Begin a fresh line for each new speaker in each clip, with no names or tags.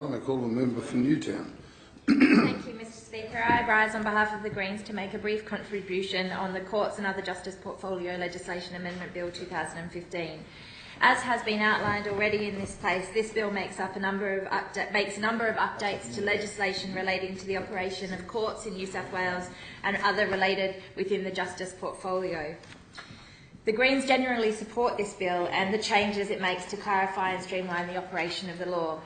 I call a member for Newtown.
Thank you, Mr Speaker. I rise on behalf of the Greens to make a brief contribution on the Courts and Other Justice Portfolio Legislation Amendment Bill 2015. As has been outlined already in this place, this bill makes a number of updates to legislation relating to the operation of courts in New South Wales and other related within the justice portfolio. The Greens generally support this bill and the changes it makes to clarify and streamline the operation of the law.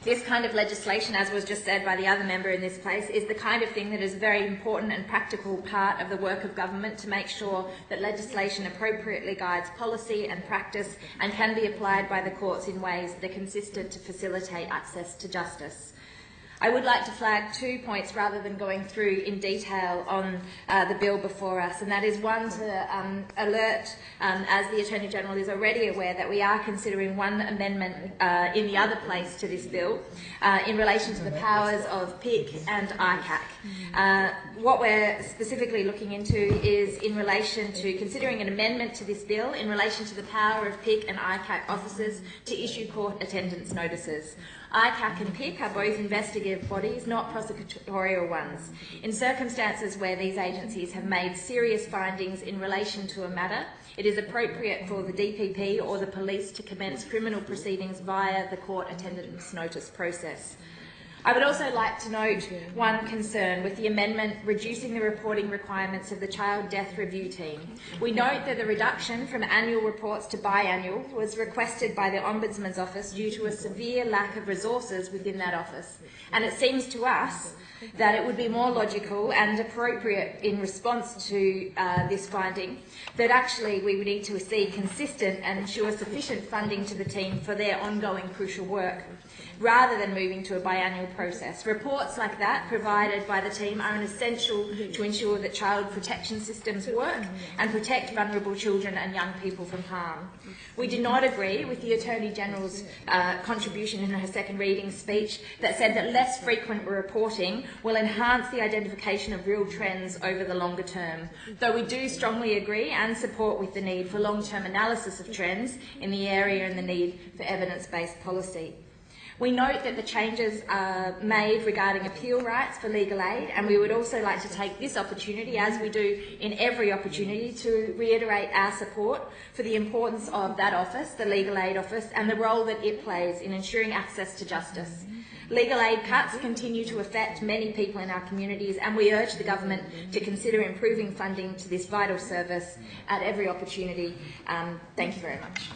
This kind of legislation, as was just said by the other member in this place, is the kind of thing that is a very important and practical part of the work of government to make sure that legislation appropriately guides policy and practice and can be applied by the courts in ways that are consistent to facilitate access to justice. I would like to flag 2 points rather than going through in detail on the bill before us, and that is one to alert, as the Attorney-General is already aware, that we are considering one amendment in the other place to this bill in relation to the powers of PIC and ICAC. What we're specifically looking into is in relation to considering an amendment to this bill in relation to the power of PIC and ICAC officers to issue court attendance notices. ICAC and PIC are both investigative bodies, not prosecutorial ones. In circumstances where these agencies have made serious findings in relation to a matter, it is appropriate for the DPP or the police to commence criminal proceedings via the court attendance notice process. I would also like to note one concern with the amendment reducing the reporting requirements of the Child Death Review Team. We note that the reduction from annual reports to biannual was requested by the Ombudsman's Office due to a severe lack of resources within that office, and it seems to us that it would be more logical and appropriate in response to this finding that actually we would need to see consistent and ensure sufficient funding to the team for their ongoing crucial work, rather than moving to a biannual process. Reports like that provided by the team are essential to ensure that child protection systems work and protect vulnerable children and young people from harm. We do not agree with the Attorney-General's contribution in her second reading speech that said that less frequent reporting will enhance the identification of real trends over the longer term, though we do strongly agree and support with the need for long-term analysis of trends in the area and the need for evidence-based policy. We note that the changes are made regarding appeal rights for legal aid, and we would also like to take this opportunity, as we do in every opportunity, to reiterate our support for the importance of that office, the Legal Aid Office, and the role that it plays in ensuring access to justice. Legal aid cuts continue to affect many people in our communities, and we urge the government to consider improving funding to this vital service at every opportunity. Thank you very much.